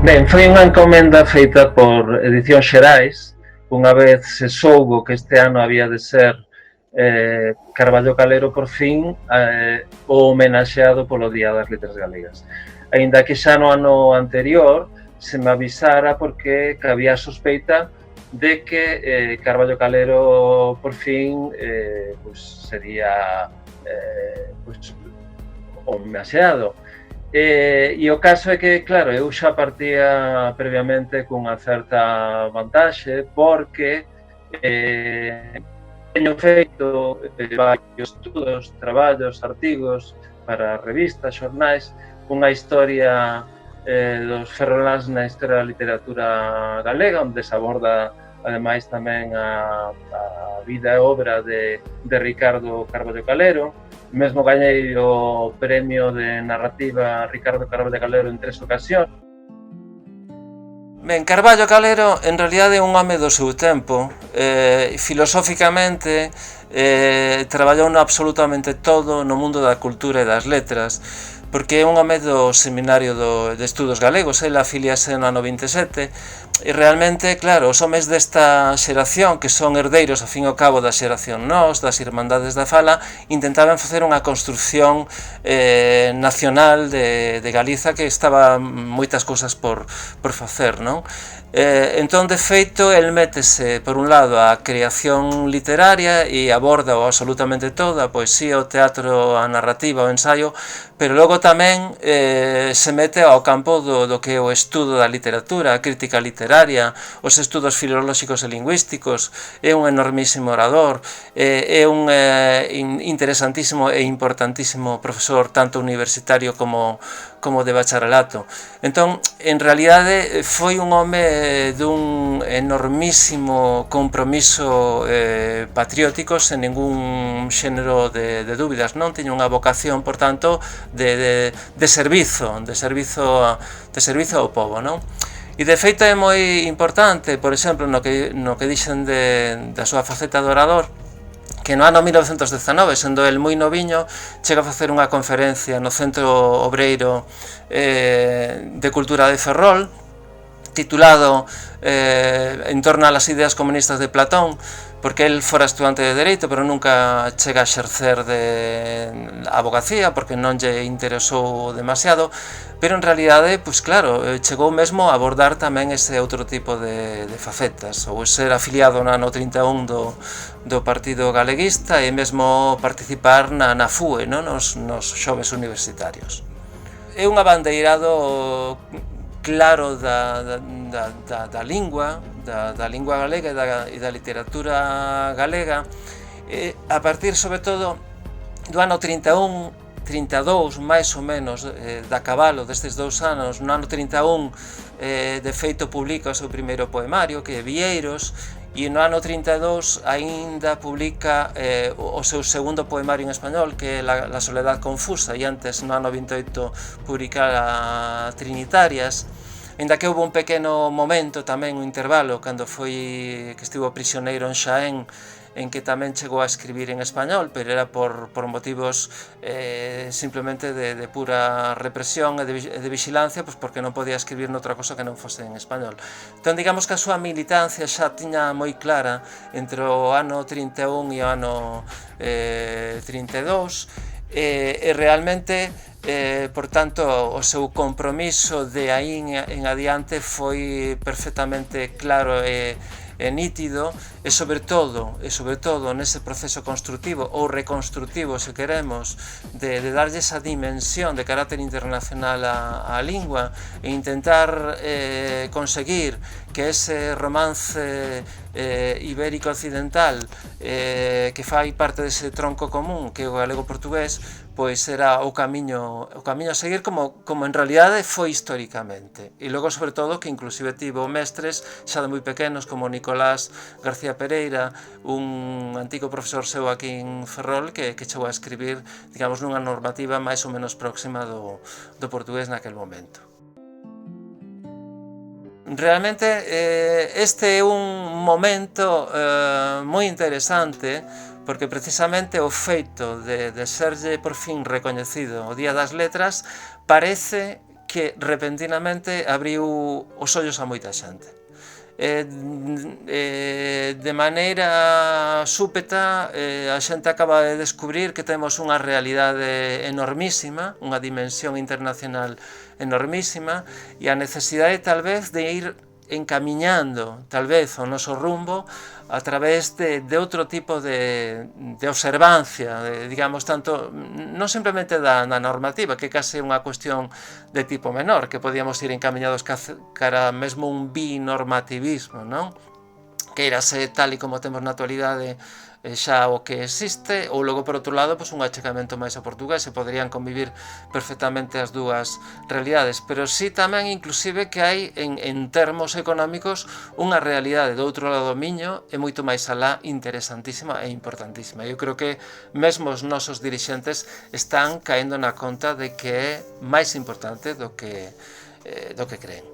Ben, foi unha encomenda feita por Edicións Xerais, unha vez se soubo que este ano había de ser Carballo Calero por fin o homenaxeado polo Día das Letras Galegas. Aínda que xa no ano anterior se me avisara porque había a sospeita de que Carballo Calero por fin pues, sería pues, homenaxeado. E o caso é que, claro, eu xa partía previamente cunha certa vantaxe porque teño feito varios estudos, traballos, artigos para revistas, xornais, unha historia dos ferroláns na historia da literatura galega, onde se aborda ademais tamén a vida e obra de Ricardo Carballo Calero. Mesmo gañei o premio de narrativa Ricardo Carballo Calero en 3 ocasións. Ben, Carballo Calero en realidade é un home do seu tempo. Filosóficamente traballou no absolutamente todo no mundo da cultura e das letras, porque é un home do Seminario de Estudos Galegos. Ele afiliase no ano 27 e realmente, claro, os homes desta xeración, que son herdeiros ao fin e ao cabo da xeración nós, das Irmandades da Fala, intentaban facer unha construcción nacional de Galiza, que estaba moitas cousas por facer, non? Entón, de feito, el métese, por un lado, a creación literaria e aborda o absolutamente todo, a poesía, o teatro, a narrativa, o ensaio, pero logo tamén se mete ao campo do que é o estudo da literatura, a crítica literaria, os estudos filolóxicos e lingüísticos. É un enormísimo orador, é un interesantísimo e importantísimo profesor tanto universitario como de bacharelato. Entón, en realidade, foi un home dun enormísimo compromiso patriótico, sen ningún xénero de dúbidas, non? Tiña unha vocación, por tanto, de servizo ao povo, non? E de feito é moi importante, por exemplo, no que dixen da súa faceta de orador, que no ano 1919, sendo el moi noviño, chega a facer unha conferencia no Centro Obreiro de Cultura de Ferrol, titulado En torno a las ideas comunistas de Platón, porque el fora estudante de Dereito, pero nunca chega a exercer a abogacía, porque non lle interesou demasiado, pero en realidade, pois claro, chegou mesmo a abordar tamén ese outro tipo de facetas, ou ser afiliado no ano 31 do Partido Galeguista e mesmo participar na FUE, non? Nos xoves universitarios. É un abandeirado claro da lingua galega e da literatura galega, a partir, sobre todo, do ano 31, 32, máis ou menos, da cabalo destes 2 anos. No ano 31, de feito, publica o seu primeiro poemario, que é Vieiros, e no ano 32 aínda publica o seu segundo poemario en español, que é La soledad confusa, e antes, no ano 28, publica Trinitarias. Ainda que houve un pequeno momento tamén, un intervalo, cando que estivo prisioneiro en Xaén, en que tamén chegou a escribir en español, pero era por motivos simplemente de pura represión e de vigilancia, pois porque non podía escribir noutra cosa que non fose en español. Entón, digamos que a súa militancia xa tiña moi clara entre o ano 31 e o ano 32, e realmente, por tanto, o seu compromiso de aí en adiante foi perfectamente claro e nítido, e sobre todo nese proceso construtivo ou reconstructivo, se queremos, de darlle esa dimensión de carácter internacional á lingua e intentar conseguir que ese romance ibérico occidental que fai parte dese tronco común que é o galego-portugués, pois era o camiño a seguir, como en realidade foi históricamente. E logo, sobre todo, que inclusive tivo mestres xa de moi pequenos como Nicolás García Pereira, un antigo profesor seu aquí en Ferrol, que chegou a escribir, digamos, nunha normativa máis ou menos próxima do portugués naquel momento. Realmente este é un momento moi interesante, porque precisamente o feito de serlle por fin recoñecido o Día das Letras parece que repentinamente abriu os ollos a moita xente. De maneira súpeta a xente acaba de descubrir que temos unha realidade enormísima, unha dimensión internacional enormísima, e a necesidade tal vez de ir encamiñando tal vez o noso rumbo a través de outro tipo de observancia, digamos, tanto non simplemente da normativa, que case unha cuestión de tipo menor, que podíamos ir encaminhados cara mesmo un binormativismo, non? Que irase tal e como temos na actualidade xa o que existe, ou logo por outro lado un achegamento máis a portugués, e poderían convivir perfectamente as dúas realidades, pero sí tamén inclusive que hai en termos económicos unha realidade do outro lado do miño e moito máis alá interesantísima e importantísima. Eu creo que mesmo os nosos dirixentes están caendo na conta de que é máis importante do que creen.